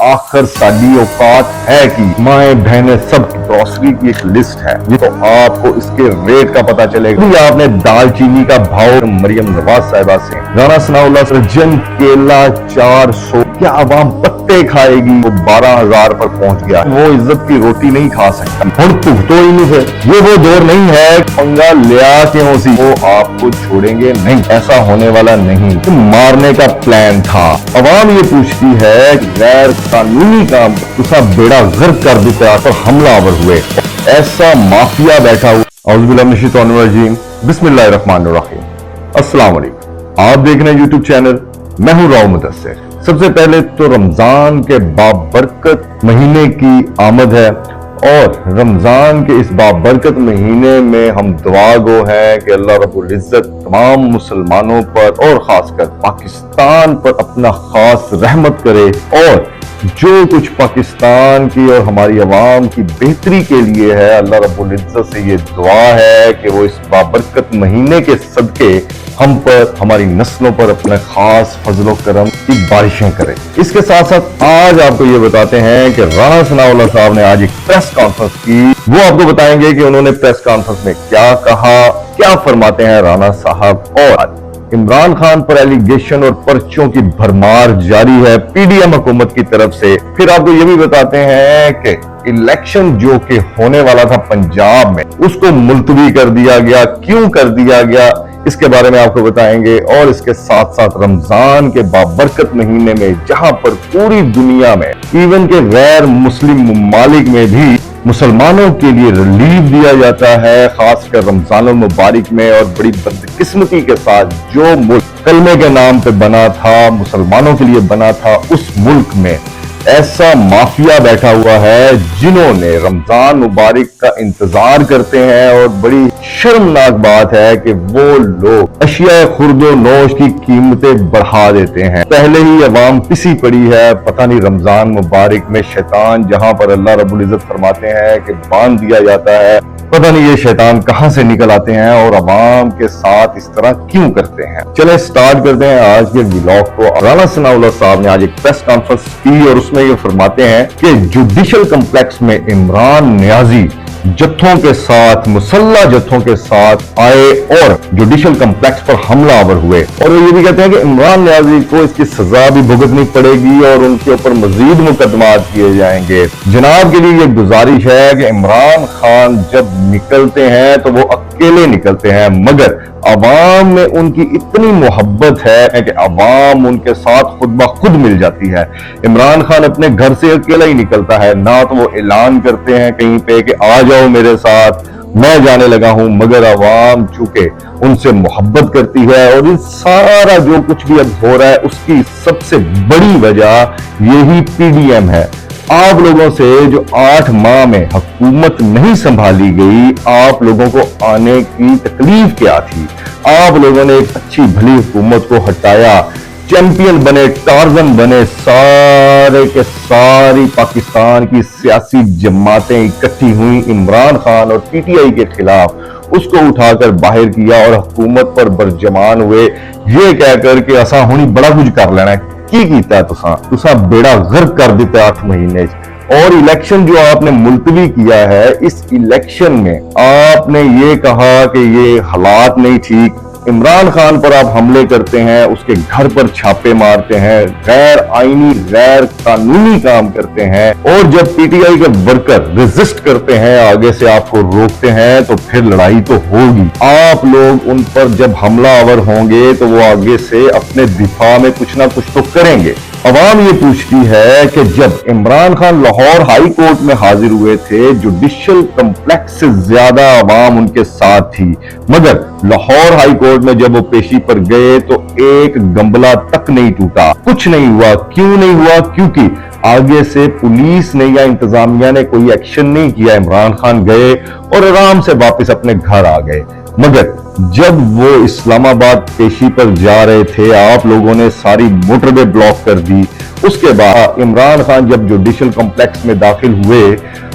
आखिर साडी औकात है कि माएँ बहनें सब ग्रोसरी की एक लिस्ट है, ये तो आपको इसके रेट का पता चलेगा। भी आपने दालचीनी का भाव मरियम नवाज साहिबा से, राना सनाउल्लाह सर्जन केला 400, क्या आवाम पत्ते खाएगी? वो 12,000 पर पहुंच गया। वो इज्जत की रोटी नहीं खा सकता। हुण भुगतो ही नहीं फिर। ये वो दौर नहीं है पंगा लिया क्यों सी, वो आपको छोड़ेंगे नहीं, ऐसा होने वाला नहीं। तो मारने का प्लान था। अवाम ये पूछती है कि गैर कानूनी काम तुसा बेड़ा गर्क कर देता तो हमलावर हुए, ऐसा माफिया बैठा हुआ। औज़ुबिल्लाहि मिनश शैतानिर रजीम, बिस्मिल्लाहिर्रहमानिर्रहीम। अस्सलाम वालेकुम। आप देख रहे हैं यूट्यूब चैनल, मैं हूं राव मुदस्सिर। सबसे पहले तो रमजान के बाबरकत महीने की आमद है और रमजान के इस बाबरकत महीने में हम दुआ गो हैं कि अल्लाह रब्बुल इज्जत तमाम मुसलमानों पर और खासकर पाकिस्तान पर अपना खास रहमत करे और जो कुछ पाकिस्तान की और हमारी आवाम की बेहतरी के लिए है, अल्लाह रब्बुल इज्जत से ये दुआ है कि वो इस बाबरकत महीने के सदके हम पर, हमारी नस्लों पर अपने खास फजलो करम की बारिशें करें। इसके साथ साथ आज आपको ये बताते हैं कि राना सनाउल्लाह साहब ने आज एक प्रेस कॉन्फ्रेंस की। वो आपको बताएंगे कि उन्होंने प्रेस कॉन्फ्रेंस में क्या कहा, क्या फरमाते हैं राना साहब। और इमरान खान पर एलिगेशन और पर्चों की भरमार जारी है पीडीएम हुकूमत की तरफ से। फिर आपको ये भी बताते हैं कि इलेक्शन जो कि होने वाला था पंजाब में, उसको मुलतवी कर दिया गया। क्यों कर दिया गया, इसके बारे में आपको बताएंगे। और इसके साथ साथ रमजान के बाबरकत महीने में जहां पर पूरी दुनिया में, इवन के गैर मुस्लिम ममालिक में भी मुसलमानों के लिए रिलीफ दिया जाता है, खासकर रमजान मुबारक में। और बड़ी बदकिस्मती के साथ जो मुल्क कलमे के नाम पे बना था, मुसलमानों के लिए बना था, उस मुल्क में ऐसा माफिया बैठा हुआ है जिन्होंने रमजान मुबारक का इंतजार करते हैं। और बड़ी शर्मनाक बात है कि वो लोग अशिया खुर्दो नोश की कीमतें बढ़ा देते हैं। पहले ही अवाम पिसी पड़ी है, पता नहीं रमजान मुबारक में शैतान जहां पर अल्लाह रब्बुल इज्जत फरमाते हैं कि बांध दिया जाता है, पता नहीं ये शैतान कहां से निकल आते हैं और अवाम के साथ इस तरह क्यों करते हैं। चले स्टार्ट करते हैं आज के व्लॉग को। राना सनाउल्लाह साहब ने आज एक प्रेस कॉन्फ्रेंस की और उसमें ये फरमाते हैं कि जुडिशल कॉम्प्लेक्स में इमरान नियाजी जत्थों के साथ, मुसल्ला जत्थों के साथ आए और जुडिशल कॉम्प्लेक्स पर हमलावर हुए। और वो ये भी कहते हैं कि इमरान नियाजी को इसकी सजा भी भुगतनी पड़ेगी और उनके ऊपर मजीद मुकदमात किए जाएंगे। जनाब के लिए ये गुजारिश है कि इमरान खान जब निकलते हैं तो वो अकेले निकलते हैं, मगर अवाम में उनकी इतनी मोहब्बत है कि अवाम उनके साथ खुद ब खुद मिल जाती है। इमरान खान अपने घर से अकेला ही निकलता है, ना तो वो ऐलान करते हैं कहीं पे कि आ जाओ मेरे साथ, मैं जाने लगा हूं, मगर अवाम चूंकि उनसे मोहब्बत करती है और इन सारा जो कुछ भी अब हो रहा है उसकी सबसे बड़ी वजह यही पीडीएम है। आप लोगों से जो 8 माह में हुकूमत नहीं संभाली गई, आप लोगों को आने की तकलीफ क्या थी? आप लोगों ने एक अच्छी भली हुकूमत को हटाया, चैंपियन बने, टार्जन बने, सारे के सारी पाकिस्तान की सियासी जमातें इकट्ठी हुई इमरान खान और पीटीआई के खिलाफ, उसको उठाकर बाहर किया और हुकूमत पर बरजमान हुए ये कहकर कि असा हुनी बड़ा कुछ कर लेना है। की कीता तुसा बेड़ा गर्क कर दिता 8 महीने। और इलेक्शन जो आपने मुलतवी किया है, इस इलेक्शन में आपने ये कहा कि ये हालात नहीं ठीक, इमरान खान पर आप हमले करते हैं, उसके घर पर छापे मारते हैं, गैर आईनी गैर कानूनी काम करते हैं। और जब पीटीआई के वर्कर रेजिस्ट करते हैं, आगे से आपको रोकते हैं, तो फिर लड़ाई तो होगी। आप लोग उन पर जब हमलावर होंगे तो वो आगे से अपने दिफा में कुछ ना कुछ तो करेंगे। अवाम ये पूछती है कि जब इमरान खान लाहौर हाई कोर्ट में हाजिर हुए थे, जुडिशल कॉम्प्लेक्स से ज्यादा अवाम उनके साथ थी, मगर लाहौर हाई कोर्ट में जब वो पेशी पर गए तो एक गंबला तक नहीं टूटा, कुछ नहीं हुआ। क्यों नहीं हुआ? क्योंकि आगे से पुलिस ने या इंतजामिया ने कोई एक्शन नहीं किया। इमरान खान गए और आराम से वापस अपने घर आ गए। मगर जब वो इस्लामाबाद पेशी पर जा रहे थे, आप लोगों ने सारी मोटरवे ब्लॉक कर दी। उसके बाद इमरान खान जब जुडिशल कॉम्प्लेक्स में दाखिल हुए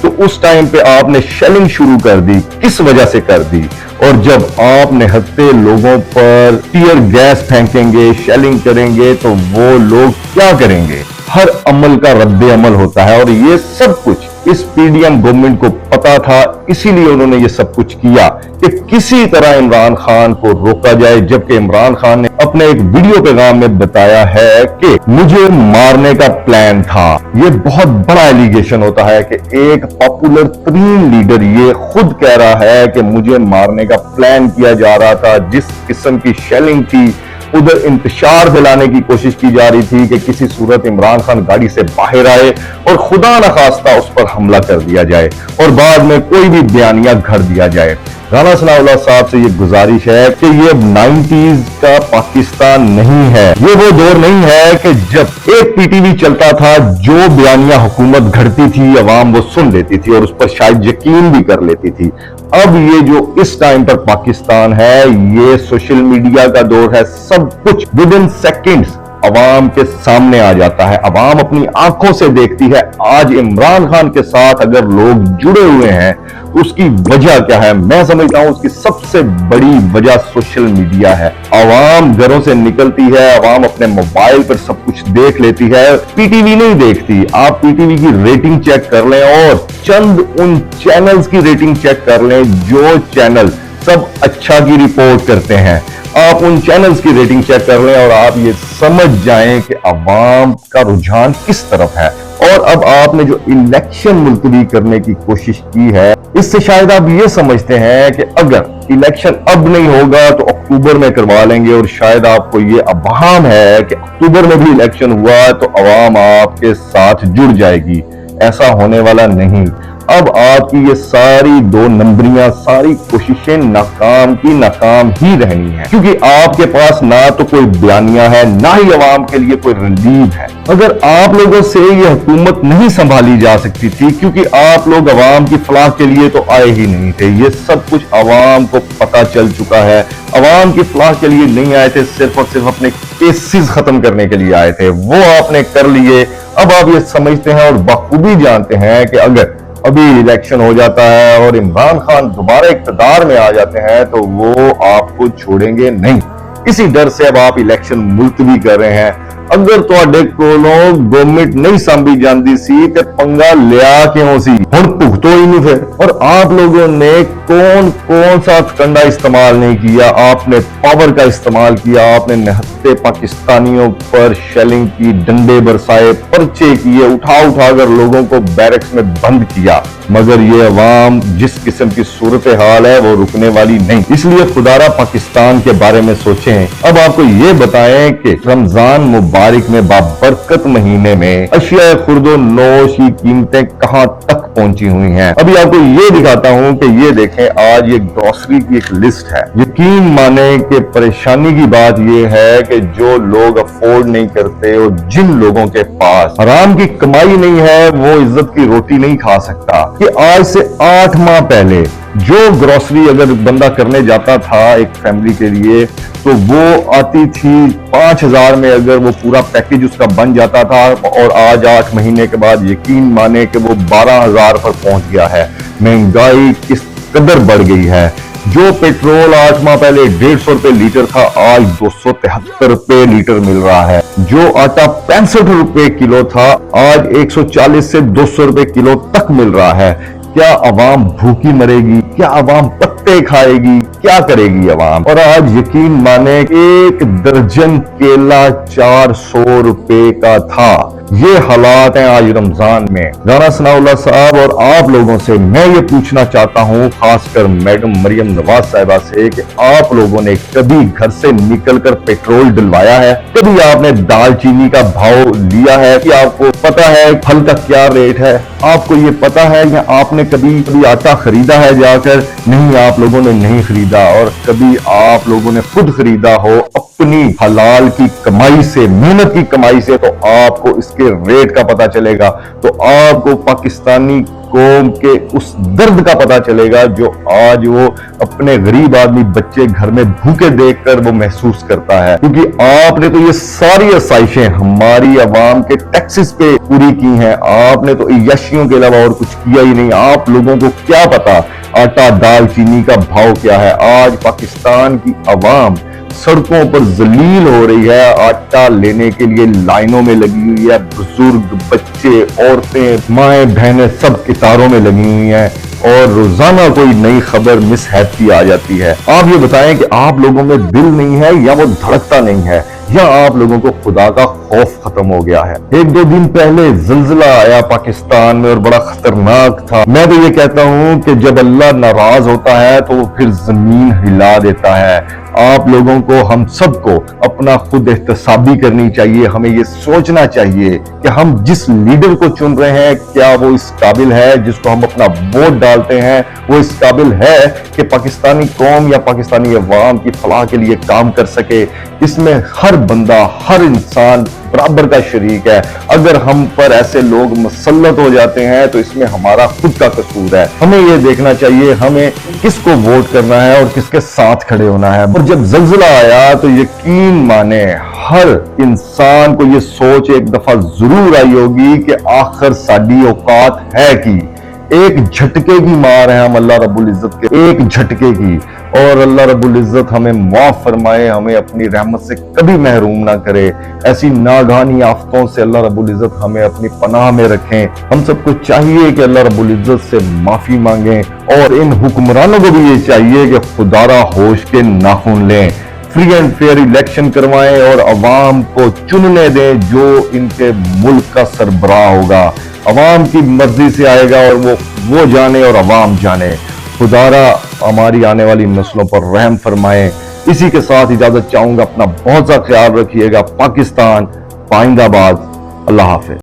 तो उस टाइम पे आपने शेलिंग शुरू कर दी। किस वजह से कर दी? और जब आप निहत्ते लोगों पर टीयर गैस फेंकेंगे, शेलिंग करेंगे, तो वो लोग क्या करेंगे? हर अमल का रद्द अमल होता है और ये सब कुछ इस पीडीएम गवर्नमेंट को पता था, इसीलिए उन्होंने ये सब कुछ किया कि किसी तरह इमरान खान को रोका जाए। जबकि इमरान खान ने अपने एक वीडियो पैगाम में बताया है कि मुझे मारने का प्लान था। ये बहुत बड़ा एलिगेशन होता है कि एक पॉपुलर तरीन लीडर ये खुद कह रहा है कि मुझे मारने का प्लान किया जा रहा था। जिस किस्म की शेलिंग थी, उधर इंतशार फैलाने की कोशिश की जा रही थी कि किसी सूरत इमरान खान गाड़ी से बाहर आए और खुदा न खास्ता उस पर हमला कर दिया जाए और बाद में कोई भी बयानिया घर दिया जाए। राना सनाउल्लाह साहब से ये गुजारिश है कि ये 90s का पाकिस्तान नहीं है। ये वो दौर नहीं है कि जब एक पीटीवी चलता था, जो बयानिया हुकूमत घड़ती थी अवाम वो सुन लेती थी और उस पर शायद यकीन भी कर लेती थी। अब ये जो इस टाइम पर पाकिस्तान है, ये सोशल मीडिया का दौर है। सब कुछ विद इन सेकेंड्स अवाम के सामने आ जाता है, अवाम अपनी आंखों से देखती है। आज इमरान खान के साथ अगर लोग जुड़े हुए हैं, उसकी वजह क्या है? मैं समझता हूं उसकी सबसे बड़ी वजह सोशल मीडिया है। अवाम घरों से निकलती है, अवाम अपने मोबाइल पर सब कुछ देख लेती है, पीटीवी नहीं देखती। आप पीटीवी की रेटिंग चेक कर लें और चंद उन चैनल्स की रेटिंग चेक कर लें जो चैनल सब अच्छा की रिपोर्ट करते हैं। आप उन चैनल्स की रेटिंग चेक कर लें और आप ये समझ जाएं कि अवाम का रुझान किस तरफ है। और अब आपने जो इलेक्शन मुलतवी करने की कोशिश की है, इससे शायद आप ये समझते हैं कि अगर इलेक्शन अब नहीं होगा तो अक्टूबर में करवा लेंगे और शायद आपको ये अबहाम है कि अक्टूबर में भी इलेक्शन हुआ तो अवाम आपके साथ जुड़ जाएगी। ऐसा होने वाला नहीं। अब आपकी ये सारी दो नंबरियां, सारी कोशिशें नाकाम की नाकाम ही रहनी है, क्योंकि आपके पास ना तो कोई बयानिया है, ना ही अवाम के लिए कोई रिलीफ है। अगर आप लोगों से ये हुकूमत नहीं संभाली जा सकती थी, क्योंकि आप लोग अवाम की फलाह के लिए तो आए ही नहीं थे। ये सब कुछ अवाम को पता चल चुका है। अवाम की फलाह के लिए नहीं आए थे, सिर्फ और सिर्फ अपने केसेस खत्म करने के लिए आए थे। वो आपने कर लिए। अब आप ये समझते हैं और बखूबी जानते हैं कि अगर अभी इलेक्शन हो जाता है और इमरान खान दोबारा इक्तदार में आ जाते हैं तो वो आपको छोड़ेंगे नहीं। इसी डर से अब आप इलेक्शन मुलतवी कर रहे हैं। अगर ਤੁਹਾਡੇ ਕੋਲੋਂ गवर्नमेंट नहीं सांभी जाती सी ते पंगा लिया क्यों सी? हुण भुगतो ही नहीं फिर। और आप लोगों ने कौन कौन सा कंडा इस्तेमाल नहीं किया? आपने पावर का इस्तेमाल किया, आपने निहत्ते पाकिस्तानियों पर शेलिंग की, डंडे बरसाए, पर्चे किए, उठा उठा कर लोगों को बैरक्स में बंद किया। मगर ये अवाम जिस किस्म की सूरत हाल है वो रुकने वाली नहीं। इसलिए खुदारा पाकिस्तान के बारे में सोचें। अब आपको ये बताएं कि रमजान मुबारक में बाबरकत महीने में अशिया खुर्दो नोश की कीमतें कहां तक पहुंची हुई हैं। अभी आपको ये दिखाता हूं कि ये देखें, आज ये ग्रोसरी की एक लिस्ट है। यकीन माने कि परेशानी की बात ये है कि जो लोग अफोर्ड नहीं करते और जिन लोगों के पास हराम की कमाई नहीं है, वो इज्जत की रोटी नहीं खा सकता। कि आज से 8 माह पहले जो ग्रोसरी अगर बंदा करने जाता था एक फैमिली के लिए, तो वो आती थी 5000 में, अगर वो पूरा पैकेज उसका बन जाता था। और आज 8 महीने के बाद यकीन माने कि वो 12000 पर पहुंच गया है। महंगाई किस कदर बढ़ गई है। जो पेट्रोल 8 माह पहले 150 रुपए लीटर था, आज 273 रुपए लीटर मिल रहा है। जो आटा 65 रुपए किलो था, आज 140 से 200 रुपए किलो तक मिल रहा है। क्या अवाम भूखी मरेगी? क्या अवाम पत्ते खाएगी? क्या करेगी अवाम? और आज यकीन माने एक दर्जन केला 400 रुपए का था। ये हालात हैं आज रमजान में। राना सनाउल्लाह साहब और आप लोगों से मैं ये पूछना चाहता हूँ, खासकर मैडम मरियम नवाज साहिबा से, कि आप लोगों ने कभी घर से निकलकर पेट्रोल डलवाया है? कभी आपने दाल चीनी का भाव लिया है? कि आपको पता है फल का क्या रेट है? आपको ये पता है? या आपने कभी आटा खरीदा है जाकर? नहीं, आप लोगों ने नहीं खरीदा। और कभी आप लोगों ने खुद खरीदा हो अपनी हलाल की कमाई से, मेहनत की कमाई से, तो आपको इसके रेट का पता चलेगा। तो आपको पाकिस्तानी कौम के उस दर्द का पता चलेगा जो आज वो अपने गरीब आदमी बच्चे घर में भूखे देखकर वो महसूस करता है। क्योंकि आपने तो ये सारी आसाइशें हमारी आवाम के टैक्सेस पे पूरी की हैं। आपने तो यशियों के अलावा और कुछ किया ही नहीं। आप लोगों को क्या पता आटा दाल चीनी का भाव क्या है? आज पाकिस्तान की आवाम सड़कों पर जलील हो रही है, आटा लेने के लिए लाइनों में लगी हुई है, बुजुर्ग, बच्चे, औरतें, माएं, बहनें सब कतारों में लगी हुई हैं और रोजाना कोई नई खबर मिसहैप की आ जाती है। आप ये बताएं कि आप लोगों में दिल नहीं है या वो धड़कता नहीं है या आप लोगों को खुदा का खौफ खत्म हो गया है। एक दो दिन पहले ज़िलज़िला आया पाकिस्तान में और बड़ा खतरनाक था। मैं तो ये कहता हूं कि जब अल्लाह नाराज होता है तो वो फिर जमीन हिला देता है। आप लोगों को, हम सबको अपना खुद एहतसाबी करनी चाहिए। हमें ये सोचना चाहिए कि हम जिस लीडर को चुन रहे हैं क्या वो इस काबिल है, जिसको हम अपना वोट डालते हैं वो इस काबिल है कि पाकिस्तानी कौम या पाकिस्तानी अवाम की फलाह के लिए काम कर सके। इसमें हर बंदा, हर इंसान बराबर का शरीक है। अगर हम पर ऐसे लोग मुसल्लत हो जाते हैं तो इसमें हमारा खुद का कसूर है। हमें ये देखना चाहिए हमें किसको वोट करना है और किसके साथ खड़े होना है। और जब ज़िलज़िला आया तो यकीन माने हर इंसान को ये सोच एक दफा जरूर आई होगी कि आखिर साडी औकात है कि एक झटके की मार है हम अल्लाह रब्बुल इज्जत के, एक झटके की। और अल्लाह रब्बुल इज्जत हमें माफ फरमाए, हमें अपनी रहमत से कभी महरूम ना करे। ऐसी नागानी आफतों से अल्लाह रब्बुल इज्जत हमें अपनी पनाह में रखें। हम सबको चाहिए कि अल्लाह रब्बुल इज्जत से माफी मांगें और इन हुक्मरानों को भी ये चाहिए कि खुदारा होश के नाखून लें, फ्री एंड फेयर इलेक्शन करवाएं और अवाम को चुनने दें जो इनके मुल्क का सरबराह होगा। अवाम की मर्जी से आएगा और वो जाने और अवाम जाने। खुदारा हमारी आने वाली नस्लों पर रहम फरमाए। इसी के साथ इजाजत चाहूंगा। अपना बहुत सा ख्याल रखिएगा। पाकिस्तान पाइंदाबाद। अल्लाह हाफिज।